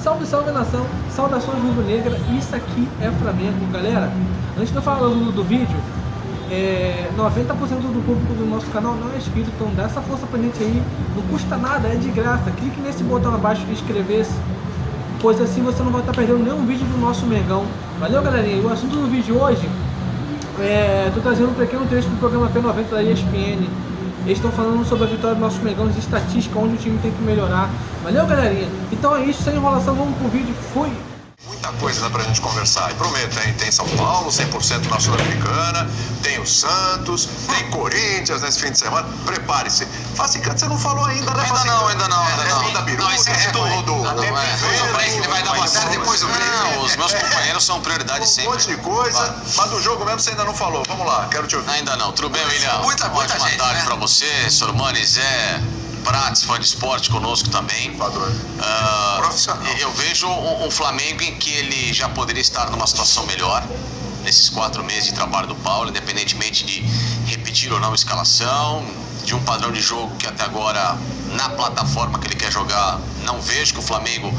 Salve, salve nação, saudações rubro-negra, isso aqui é Flamengo, galera. Antes de eu falar do vídeo, 90% do público do nosso canal não é inscrito, então dá essa força pra gente aí, não custa nada, é de graça. Clique nesse botão abaixo de inscrever-se, pois assim você não vai estar perdendo nenhum vídeo do nosso Mengão. Valeu, galerinha, e o assunto do vídeo hoje, tô trazendo um pequeno trecho do programa P90 da ESPN. Eles estão falando sobre a vitória do nosso Mengão de estatística, onde o time tem que melhorar. Valeu, galerinha? Então é isso, sem enrolação, vamos pro vídeo. Fui! Muita coisa dá pra gente conversar. E prometo, hein? Tem São Paulo, 100% na Sul-Americana, tem o Santos, tem Corinthians nesse fim de semana. Prepare-se. Facicante, você não falou ainda, né? Ainda não. Não, esse é do... Ele vai dar boa tarde depois do brinde. Não, os meus companheiros são prioridade sempre. Um monte de coisa, mas do jogo mesmo você ainda não falou. Vamos lá, quero te ouvir. Ainda não. Tudo bem, William? Muita gente, tarde né? pra você, Sormani, Zé, Prats, fã de esporte conosco também. Padrão. Profissional. Eu vejo um Flamengo em que ele já poderia estar numa situação melhor nesses 4 meses de trabalho do Paulo, independentemente de repetir ou não a escalação, de um padrão de jogo que até agora, na plataforma que ele quer jogar, não vejo que o Flamengo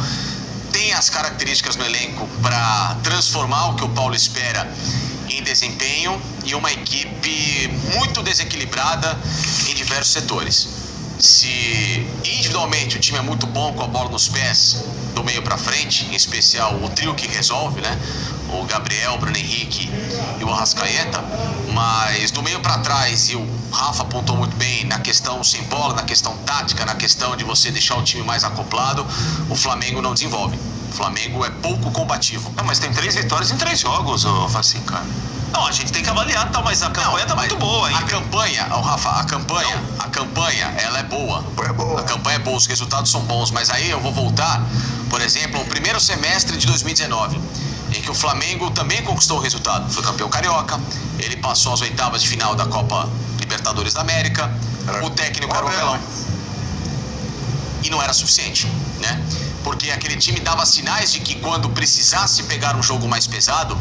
tem as características no elenco para transformar o que o Paulo espera em desempenho, e uma equipe muito desequilibrada em diversos setores. Se individualmente o time é muito bom com a bola nos pés, do meio para frente, em especial o trio que resolve, né? O Gabriel, o Bruno Henrique e o Arrascaeta, mas do meio para trás, e o Rafa apontou muito bem na questão sem bola, na questão tática, na questão de você deixar o time mais acoplado, o Flamengo não desenvolve. O Flamengo é pouco combativo. Não, mas tem 3 vitórias em 3 jogos, ô Facinca. Não, a gente tem que avaliar, tá, mas a campanha tá muito boa ainda. A campanha, Rafa, a campanha, ela é boa. É boa. A campanha é boa, os resultados são bons, mas aí eu vou voltar, por exemplo, ao primeiro semestre de 2019, em que o Flamengo também conquistou o resultado. Foi campeão carioca, ele passou às oitavas de final da Copa Libertadores da América, o técnico era o Abelão. E não era suficiente, né? Porque aquele time dava sinais de que quando precisasse pegar um jogo mais pesado,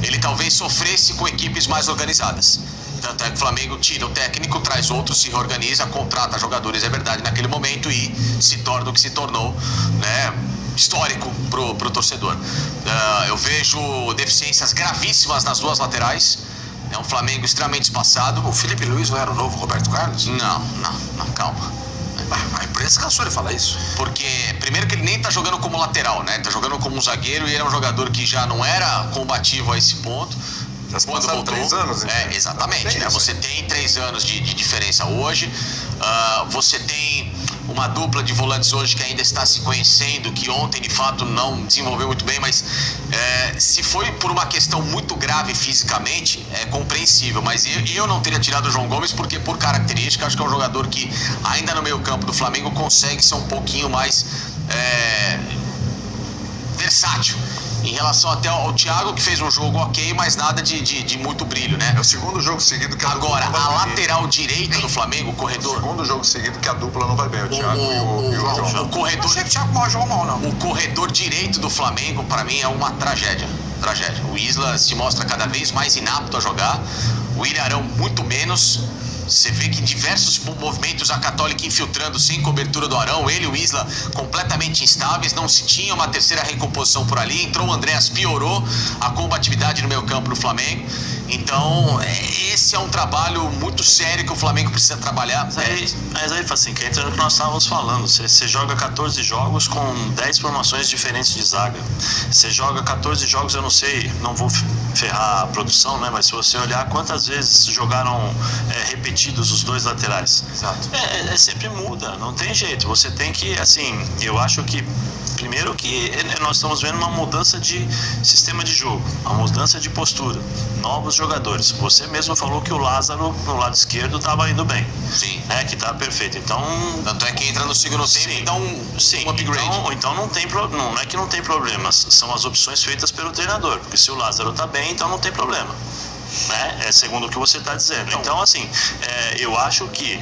ele talvez sofresse com equipes mais organizadas. Tanto é que o Flamengo tira o técnico, traz outros, se reorganiza, contrata jogadores, é verdade, naquele momento, e se torna o que se tornou, né, histórico pro torcedor. Eu vejo deficiências gravíssimas nas duas laterais. É um Flamengo extremamente espaçado. O Felipe Luiz não era o novo Roberto Carlos? Não, calma. A imprensa cansou de falar isso. Porque, primeiro que ele nem tá jogando como lateral, né? Tá jogando como um zagueiro, e ele é um jogador que já não era combativo a esse ponto. Já se Quando passaram voltou, 3 anos, então. exatamente, né? Você tem 3 anos de diferença hoje. Você tem uma dupla de volantes hoje que ainda está se conhecendo, que ontem de fato não desenvolveu muito bem, mas se foi por uma questão muito grave fisicamente, é compreensível, mas eu não teria tirado o João Gomes, porque por característica acho que é um jogador que ainda no meio campo do Flamengo consegue ser um pouquinho mais versátil. Em relação até ao Thiago, que fez um jogo ok, mas nada de muito brilho, né? É o segundo jogo seguido que a Agora, dupla a não vai bem. lateral direita do Flamengo, o corredor... Segundo jogo seguido que a dupla não vai bem, o Thiago e o João. O corredor... Não achei que o Thiago mal jogou mal, não. O corredor direito do Flamengo, para mim, é uma tragédia. O Isla se mostra cada vez mais inapto a jogar. O Ilharão muito menos. Você vê que diversos movimentos, a Católica infiltrando sem cobertura do Arão, ele e o Isla completamente instáveis, não se tinha uma terceira recomposição por ali. Entrou o Andréas, piorou a combatividade no meio campo do Flamengo. Então, esse é um trabalho muito sério que o Flamengo precisa trabalhar. Mas aí, assim, que entra no que nós estávamos falando. Você joga 14 jogos com 10 formações diferentes de zaga. Você joga 14 jogos, eu não sei, não vou ferrar a produção, né? Mas se você olhar quantas vezes jogaram repetidos os 2 laterais. Exato. Sempre muda, não tem jeito. Você tem que, assim, eu acho que primeiro que nós estamos vendo uma mudança de sistema de jogo, uma mudança de postura, novos jogadores. Você mesmo falou que o Lázaro no lado esquerdo estava indo bem. Sim. Né, que tá perfeito. Então, tanto é que entra no segundo tempo e dá um upgrade. Então não tem não é que não tem problemas, são as opções feitas pelo treinador, porque se o Lázaro tá bem, então não tem problema. né? Segundo o que você está dizendo. Então, assim, eu acho que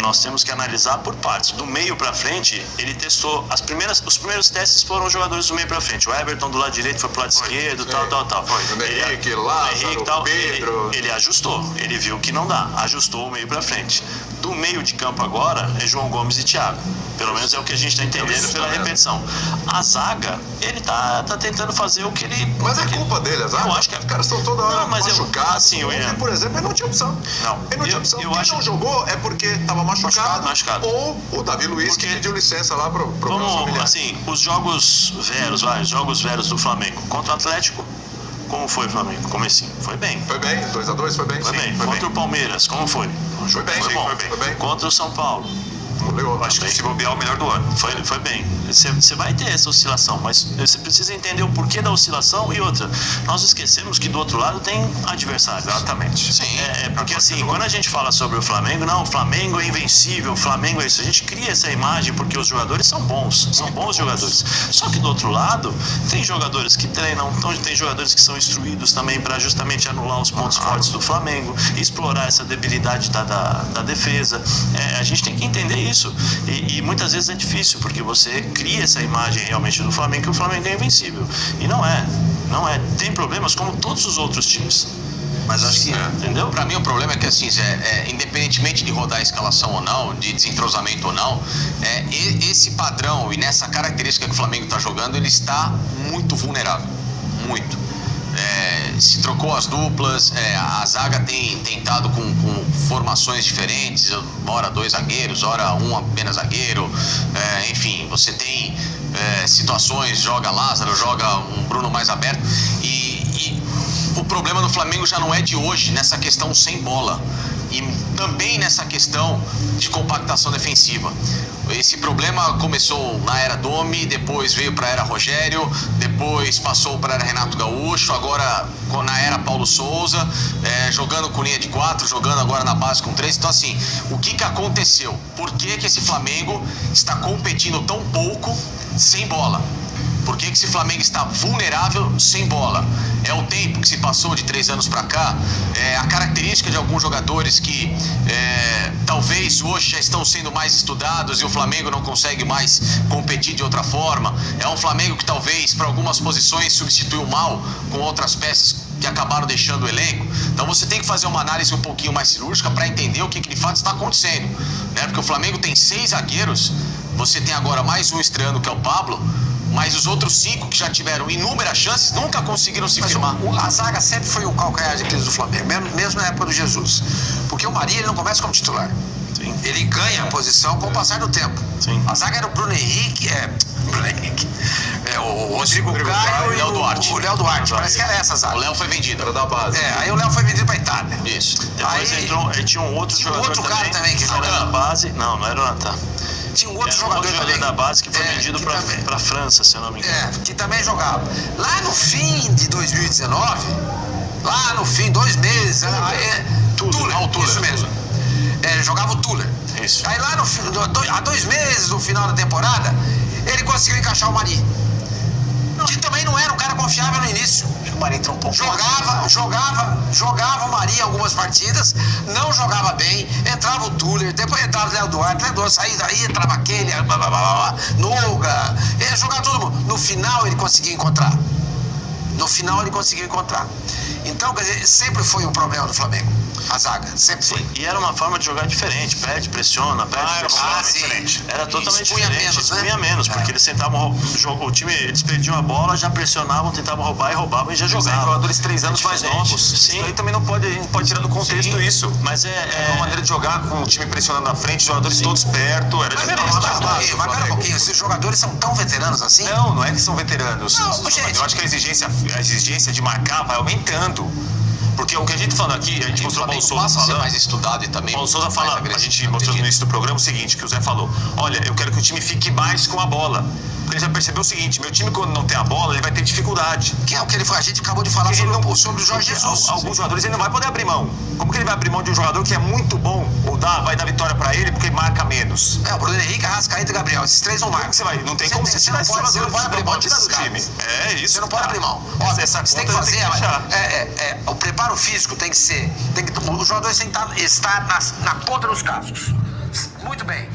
nós temos que analisar por partes. Do meio para frente, ele testou os primeiros testes foram os jogadores do meio para frente. O Everton do lado direito foi pro lado esquerdo, tal. O Henrique, Lázaro, Pedro. Ele ajustou, ele viu que não dá, ajustou o meio para frente. Do meio de campo agora é João Gomes e Thiago. Pelo menos é o que a gente está entendendo pela repetição. A zaga, ele tá tentando fazer o que ele... Mas é culpa dele, a zaga. Eu acho que os caras estão toda hora machucados. Assim, Ontem, por exemplo, ele não tinha opção. Ele não tinha opção. Quem não jogou é porque estava machucado. Ou o Davi Luiz que pediu licença lá pro vamos, assim, os jogos veros do Flamengo contra o Atlético. Como foi o Flamengo? Comecinho. Foi bem. Foi bem, 2-2 foi bem. Foi bem. Foi Contra bem. o Palmeiras, como foi? Foi bem, Foi bem. Contra o São Paulo. Acho que se bobear o melhor do ano. Foi bem. Você vai ter essa oscilação, mas você precisa entender o porquê da oscilação e outra. Nós esquecemos que do outro lado tem adversários. Exatamente. Sim. Porque assim, quando a gente fala sobre o Flamengo, não, o Flamengo é invencível, o Flamengo é isso. A gente cria essa imagem porque os jogadores são bons jogadores. Só que do outro lado, tem jogadores que treinam, tem jogadores que são instruídos também para justamente anular os pontos fortes do Flamengo, explorar essa debilidade da defesa. A gente tem que entender isso. E muitas vezes é difícil, porque você cria essa imagem realmente do Flamengo, que o Flamengo é invencível. E não é. Tem problemas como todos os outros times. Mas acho que, entendeu? Pra mim o problema é que assim, independentemente de rodar a escalação ou não, de desentrosamento ou não, esse padrão e nessa característica que o Flamengo está jogando, ele está muito vulnerável. Muito. Se trocou as duplas, a zaga tem tentado com formações diferentes, ora 2 zagueiros, ora um apenas zagueiro, enfim, você tem situações, joga Lázaro, joga um Bruno mais aberto, e o problema do Flamengo já não é de hoje, nessa questão sem bola, e também nessa questão de compactação defensiva. Esse problema começou na era Domi, depois veio para a era Rogério, depois passou para a era Renato Gaúcho, agora na era Paulo Souza, jogando com linha de 4, jogando agora na base com 3. Então assim, o que aconteceu? Por que esse Flamengo está competindo tão pouco sem bola? Por que esse Flamengo está vulnerável sem bola? É o tempo que se passou de 3 anos para cá, a característica de alguns jogadores que talvez hoje já estão sendo mais estudados e o Flamengo não consegue mais competir de outra forma. É um Flamengo que talvez para algumas posições substituiu mal com outras peças que acabaram deixando o elenco. Então você tem que fazer uma análise um pouquinho mais cirúrgica para entender o que de fato está acontecendo, né? Porque o Flamengo tem 6 zagueiros, você tem agora mais um estreando que é o Pablo, mas os outros 5 que já tiveram inúmeras chances nunca conseguiram se firmar. A zaga sempre foi o calcanhar de Aquiles do Flamengo, mesmo na época do Jesus. Porque o Maria ele não começa como titular. Sim. Ele ganha a posição com o passar do tempo. Sim. A zaga era o Bruno Henrique, o Rodrigo Caio e o Léo Duarte. Parece que era essa a zaga. O Léo foi vendido. Era da base. Aí o Léo foi vendido pra Itália. Isso. Depois tinha um outro jogador cara também que era da base. Não era o Natan. Tinha um outro Era jogador também da base que foi vendido pra França, se eu não me engano. Que também jogava. Lá no fim de 2019, lá no fim, 2 meses, Tuller, isso mesmo. Jogava o Tuller. Isso. Aí lá há 2 meses do final da temporada, ele conseguiu encaixar o Mari. Que também não era um cara confiável no início. O Mari entrou um pouco. Jogava o Mari em algumas partidas, não jogava bem, entrava o Tuller, depois entrava o Léo Duarte, saía daí, entrava aquele, Noga, ele jogava todo mundo. No final ele conseguiu encontrar. Então, quer dizer, sempre foi um problema do Flamengo. A zaga, sempre foi. E era uma forma de jogar diferente, perde, pressiona, diferente. Era totalmente expunha diferente, menos, menos, porque eles tentavam, o time, eles perdiam a bola, já pressionavam, tentavam roubar e roubavam e já jogavam. Jogadores 3 anos mais novos. Sim. Isso aí também a gente pode tirar do contexto isso. Mas É uma maneira de jogar com o time pressionando na frente, jogadores todos perto. Era Mas pera um pouquinho, esses jogadores são tão veteranos assim? Não é que são veteranos. Não, gente. Eu acho que a exigência de marcar vai aumentando. Porque o que a gente tá falando aqui, a gente mostrou o Paulo Souza passa a ser falando. mais estudado e também. Paulo Souza mais fala, a agressivo, gente mostrou no início do programa o seguinte, que o Zé falou: olha, eu quero que o time fique mais com a bola. Porque ele já percebeu o seguinte: meu time, quando não tem a bola, ele vai ter dificuldade. Que é o que a gente acabou de falar sobre o Jorge Jesus. Alguns jogadores ele não vai poder abrir mão. Como que ele vai abrir mão de um jogador que é muito bom, ou vai dar vitória pra ele porque marca menos? O Bruno Henrique, Arrascaeta e Gabriel, esses 3 não marcam. Não tem como você tirar esses jogadores, você não pode abrir mão desses do time. É isso. Você não pode abrir mão. Essa Você tem que conta fazer tem que fechar. o preparo preparo físico tem que ser. Os jogadores têm que estar na ponta dos cascos. Muito bem.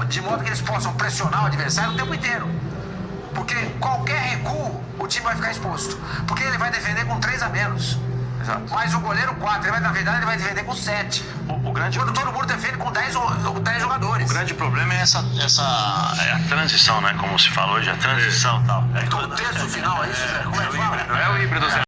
De modo que eles possam pressionar o adversário o tempo inteiro. Porque qualquer recuo, o time vai ficar exposto. Porque ele vai defender com 3 a menos. Exato. Mas o goleiro 4, na verdade, ele vai defender com 7. Quando todo mundo defende com 10 jogadores. O grande problema é a transição, né? Como se falou hoje, a transição e tal. O terço final, é isso? Como é que fala? Não é o híbrido, Zé.